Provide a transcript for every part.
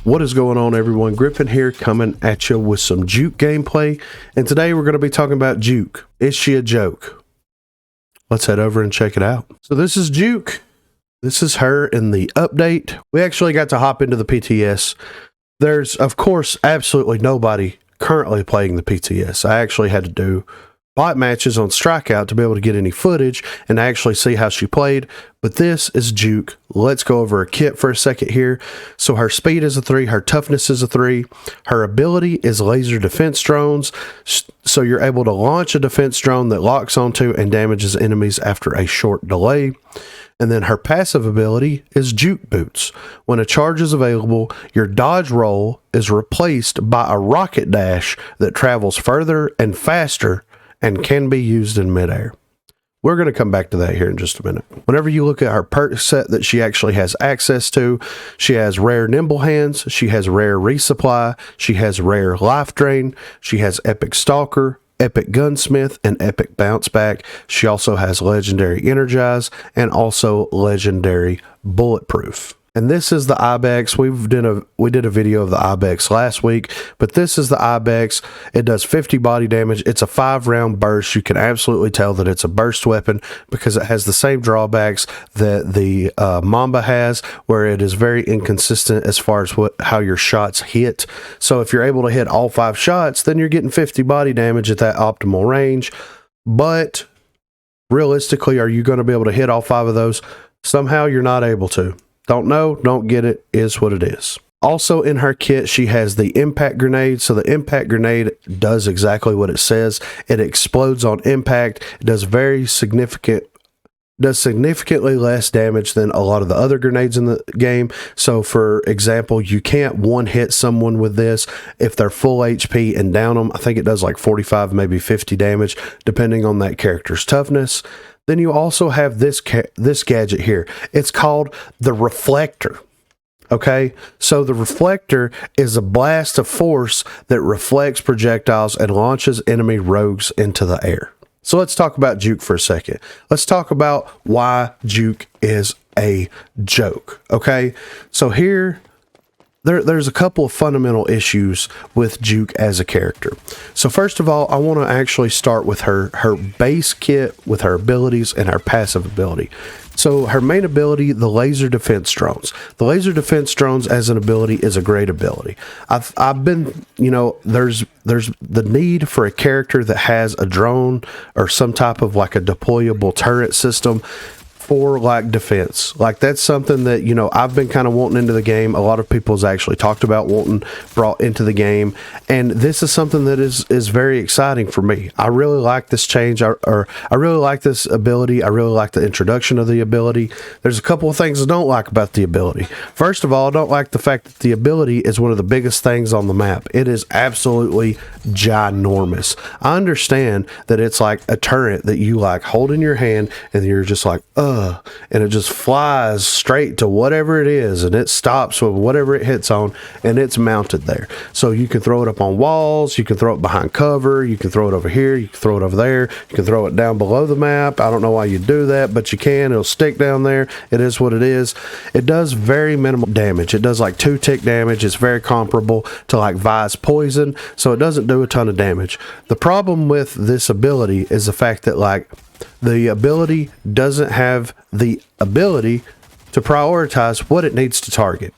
What is going on, everyone? Griffin here, coming at you with some Juke gameplay, and today we're going to be talking about Juke. Is she a joke? Let's head over and check it out. So this is Juke. This is her in the update. We actually got to hop into the PTS. There's, of course, absolutely nobody currently playing the PTS. I actually had to do bot matches on Strikeout to be able to get any footage and actually see how she played, but this is Juke. Let's go over her kit for a second here. So her speed is a 3, her toughness is a 3, her ability is laser defense drones, so you're able to launch a defense drone that locks onto and damages enemies after a short delay. And then her passive ability is Juke Boots. When a charge is available, your dodge roll is replaced by a rocket dash that travels further and faster and can be used in midair. We're going to come back to that here in just a minute. Whenever you look at her perk set that she actually has access to, she has rare nimble hands, she has rare resupply, she has rare life drain, she has epic stalker, epic gunsmith, and epic bounce back. She also has legendary energize and also legendary bulletproof. And this is the Ibex. We did a video of the Ibex last week, but this is the Ibex. It does 50 body damage. It's a 5-round burst. You can absolutely tell that it's a burst weapon because it has the same drawbacks that the Mamba has, where it is very inconsistent as far as how your shots hit. So if you're able to hit all 5 shots, then you're getting 50 body damage at that optimal range. But realistically, are you going to be able to hit all 5 of those? Somehow you're not able to. Don't know, don't get it, is what it is. Also in her kit, she has the impact grenade. So the impact grenade does exactly what it says. It explodes on impact. It does significantly less damage than a lot of the other grenades in the game. So for example, you can't one-hit someone with this if they're full HP and down them. I think it does like 45, maybe 50 damage, depending on that character's toughness. Then you also have this gadget here. It's called the Reflector. Okay, so the Reflector is a blast of force that reflects projectiles and launches enemy rogues into the air. So let's talk about Juke for a second. Let's talk about why Juke is a joke. Okay, so here, there's a couple of fundamental issues with Juke as a character. So first of all, I want to actually start with her base kit, with her abilities and her passive ability. So her main ability, the laser defense drones. The laser defense drones as an ability is a great ability. I've been, there's the need for a character that has a drone or some type of like a deployable turret system for like defense. Like that's something that, I've been kind of wanting into the game. A lot of people's actually talked about wanting brought into the game. And this is something that is very exciting for me. I really like this change, or I really like this ability. I really like the introduction of the ability. There's a couple of things I don't like about the ability. First of all, I don't like the fact that the ability is one of the biggest things on the map. It is absolutely ginormous. I understand that it's like a turret that you like hold in your hand and you're just like, and it just flies straight to whatever it is, and it stops with whatever it hits on, and it's mounted there. So you can throw it up on walls, you can throw it behind cover, you can throw it over here, you can throw it over there, you can throw it down below the map. I don't know why you do that, but you can. It'll stick down there. It is what it is. It does very minimal damage. It does like 2 tick damage. It's very comparable to like Vi's poison, so it doesn't do a ton of damage. The problem with this ability is the fact that like the ability doesn't have the ability to prioritize what it needs to target.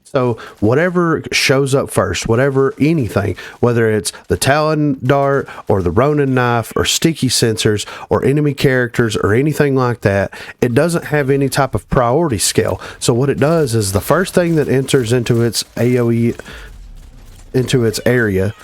So whatever shows up first, anything, whether it's the Talon Dart or the Ronin Knife or sticky sensors or enemy characters or anything like that, it doesn't have any type of priority scale. So what it does is the first thing that enters into its AoE, into its area,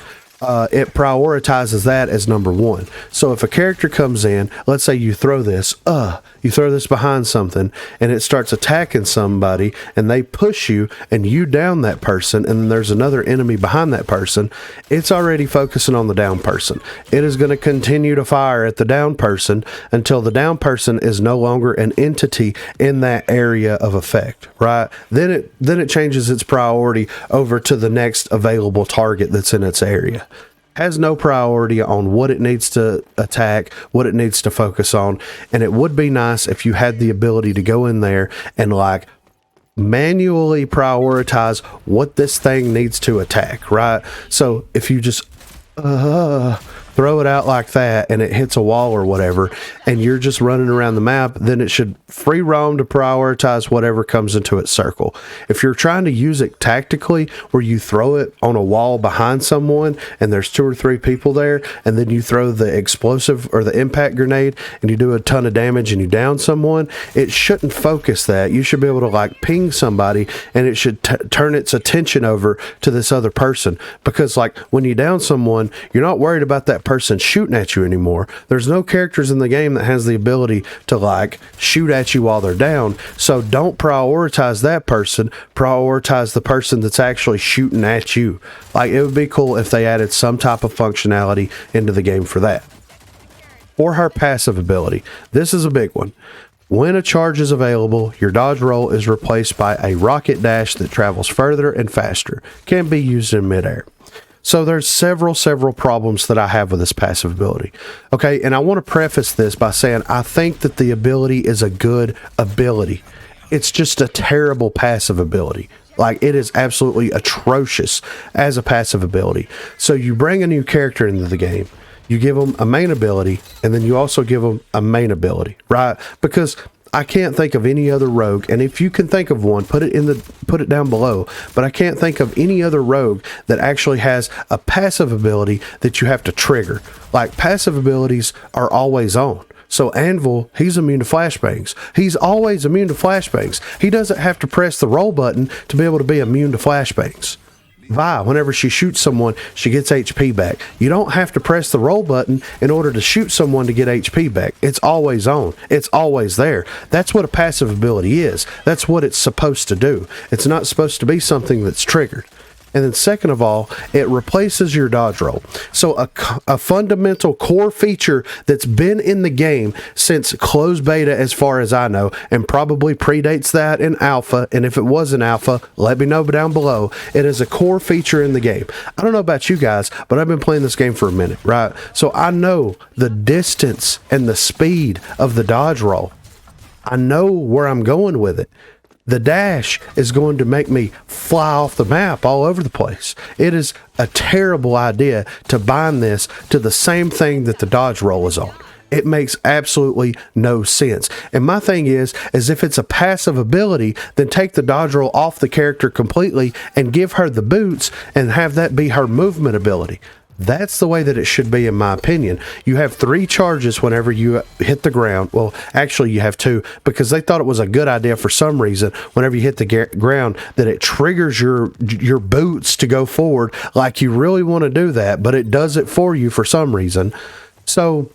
it prioritizes that as number one. So if a character comes in, let's say you throw this behind something and it starts attacking somebody and they push you and you down that person and then there's another enemy behind that person, it's already focusing on the down person. It is going to continue to fire at the down person until the down person is no longer an entity in that area of effect, right? Then it changes its priority over to the next available target that's in its area. Has no priority on what it needs to attack, what it needs to focus on. And it would be nice if you had the ability to go in there and like manually prioritize what this thing needs to attack, right? So if you just throw it out like that and it hits a wall or whatever, and you're just running around the map, then it should free roam to prioritize whatever comes into its circle. If you're trying to use it tactically, where you throw it on a wall behind someone and there's 2 or 3 people there, and then you throw the explosive or the impact grenade and you do a ton of damage and you down someone, it shouldn't focus that. You should be able to like ping somebody and it should turn its attention over to this other person, because like when you down someone, you're not worried about that person shooting at you anymore. There's no characters in the game that has the ability to like shoot at you while they're down. So don't prioritize that person. Prioritize the person that's actually shooting at you. Like, it would be cool if they added some type of functionality into the game for that. For her passive ability, this is a big one. When a charge is available, your dodge roll is replaced by a rocket dash that travels further and faster. Can be used in midair. So there's several problems that I have with this passive ability. Okay, and I want to preface this by saying I think that the ability is a good ability. It's just a terrible passive ability. Like, it is absolutely atrocious as a passive ability. So you bring a new character into the game, you give them a main ability, and then you also give them a main ability, right? Because I can't think of any other rogue, and if you can think of one, put it down below. But I can't think of any other rogue that actually has a passive ability that you have to trigger. Like, passive abilities are always on. So Anvil, he's immune to flashbangs. He's always immune to flashbangs. He doesn't have to press the roll button to be able to be immune to flashbangs. Vi, whenever she shoots someone, she gets HP back. You don't have to press the roll button in order to shoot someone to get HP back. It's always on. It's always there. That's what a passive ability is. That's what it's supposed to do. It's not supposed to be something that's triggered. And then second of all, it replaces your dodge roll. So a fundamental core feature that's been in the game since closed beta, as far as I know, and probably predates that in alpha. And if it was in alpha, let me know down below. It is a core feature in the game. I don't know about you guys, but I've been playing this game for a minute, right? So I know the distance and the speed of the dodge roll. I know where I'm going with it. The dash is going to make me fly off the map all over the place. It is a terrible idea to bind this to the same thing that the dodge roll is on. It makes absolutely no sense. And my thing is if it's a passive ability, then take the dodge roll off the character completely and give her the boots and have that be her movement ability. That's the way that it should be, in my opinion. You have 3 charges whenever you hit the ground. Well, actually, you have 2, because they thought it was a good idea for some reason, whenever you hit the ground, that it triggers your boots to go forward, like you really want to do that, but it does it for you for some reason. So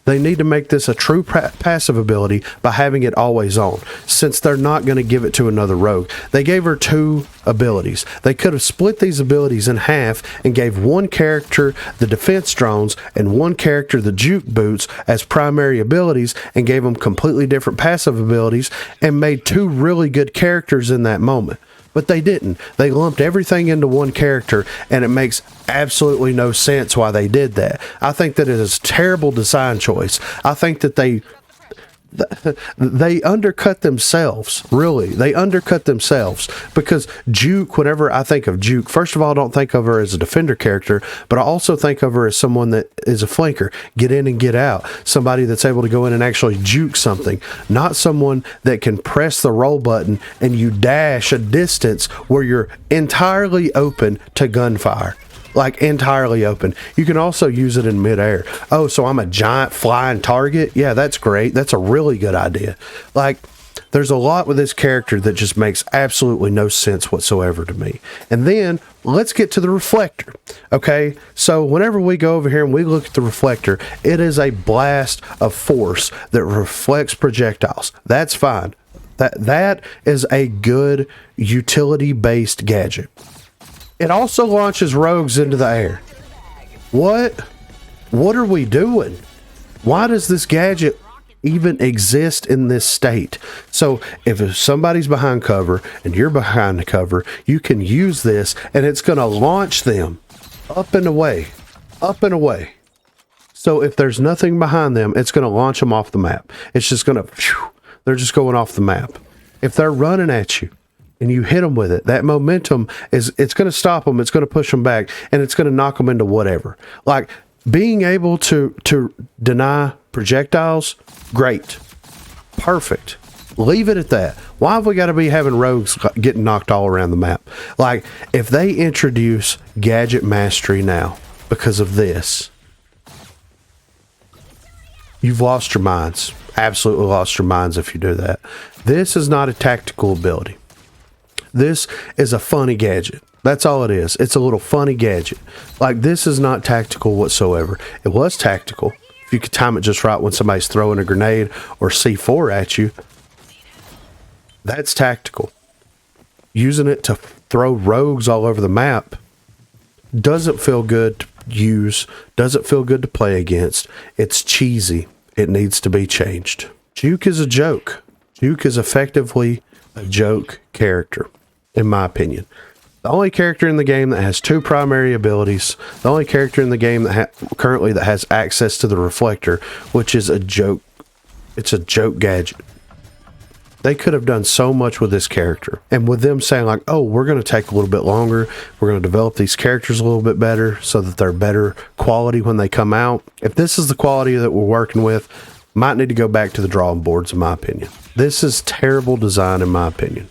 they need to make this a true passive ability by having it always on, since they're not going to give it to another rogue. They gave her 2 abilities. They could have split these abilities in half and gave one character the defense drones and one character the juke boots as primary abilities, and gave them completely different passive abilities, and made 2 really good characters in that moment. But they didn't. They lumped everything into one character, and it makes absolutely no sense why they did that. I think that it is a terrible design choice. I think that they undercut themselves, really. They undercut themselves, because Juke, whenever I think of Juke, first of all, I don't think of her as a defender character, but I also think of her as someone that is a flanker, get in and get out, somebody that's able to go in and actually juke something, not someone that can press the roll button and you dash a distance where you're entirely open to gunfire. Like, entirely open. You can also use it in midair. Oh, so I'm a giant flying target? Yeah, that's great. That's a really good idea. Like, there's a lot with this character that just makes absolutely no sense whatsoever to me. And then, let's get to the reflector. Okay, so whenever we go over here and we look at the reflector, it is a blast of force that reflects projectiles. That's fine. That is a good utility-based gadget. It also launches rogues into the air. What are we doing? Why does this gadget even exist in this state? So if somebody's behind cover and you're behind the cover, you can use this and it's going to launch them up and away, up and away. So if there's nothing behind them, it's going to launch them off the map. It's just going to, they're just going off the map. If they're running at you and you hit them with it, that momentum it's going to stop them. It's going to push them back and it's going to knock them into whatever. Like being able to deny projectiles, great, perfect. Leave it at that. Why have we got to be having rogues getting knocked all around the map? Like if they introduce gadget mastery now because of this, you've lost your minds. Absolutely lost your minds if you do that. This is not a tactical ability. This is a funny gadget. That's all it is. It's a little funny gadget. Like this is not tactical whatsoever. It was tactical if you could time it just right when somebody's throwing a grenade or C4 at you. That's tactical. Using it to throw rogues all over the map doesn't feel good to use, doesn't feel good to play against. It's cheesy. It needs to be changed. Juke is a joke. Juke is effectively a joke character, in my opinion. The only character in the game that has two primary abilities, the only character in the game that currently that has access to the reflector, which is a joke. It's a joke gadget. They could have done so much with this character. And with them saying like, oh, we're going to take a little bit longer. We're going to develop these characters a little bit better so that they're better quality when they come out. If this is the quality that we're working with, might need to go back to the drawing boards, in my opinion. This is terrible design, in my opinion.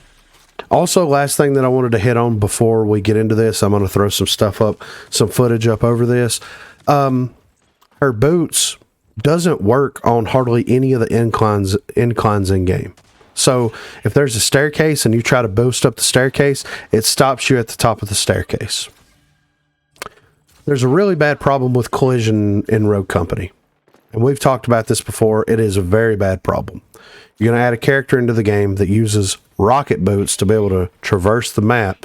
Also, last thing that I wanted to hit on before we get into this, I'm going to throw some stuff up, some footage up over this. Her boots doesn't work on hardly any of the inclines in game. So if there's a staircase and you try to boost up the staircase, it stops you at the top of the staircase. There's a really bad problem with collision in Rogue Company. And we've talked about this before. It is a very bad problem. You're going to add a character into the game that uses rocket boots to be able to traverse the map.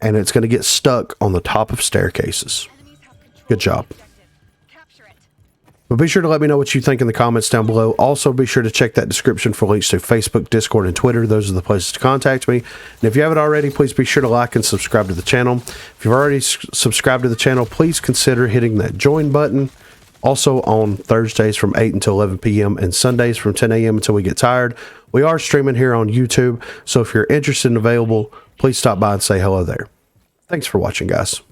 And it's going to get stuck on the top of staircases. Good job. But be sure to let me know what you think in the comments down below. Also, be sure to check that description for links to Facebook, Discord, and Twitter. Those are the places to contact me. And if you haven't already, please be sure to like and subscribe to the channel. If you've already subscribed to the channel, please consider hitting that join button. Also on Thursdays from 8 until 11 p.m. and Sundays from 10 a.m. until we get tired. We are streaming here on YouTube, so if you're interested and available, please stop by and say hello there. Thanks for watching, guys.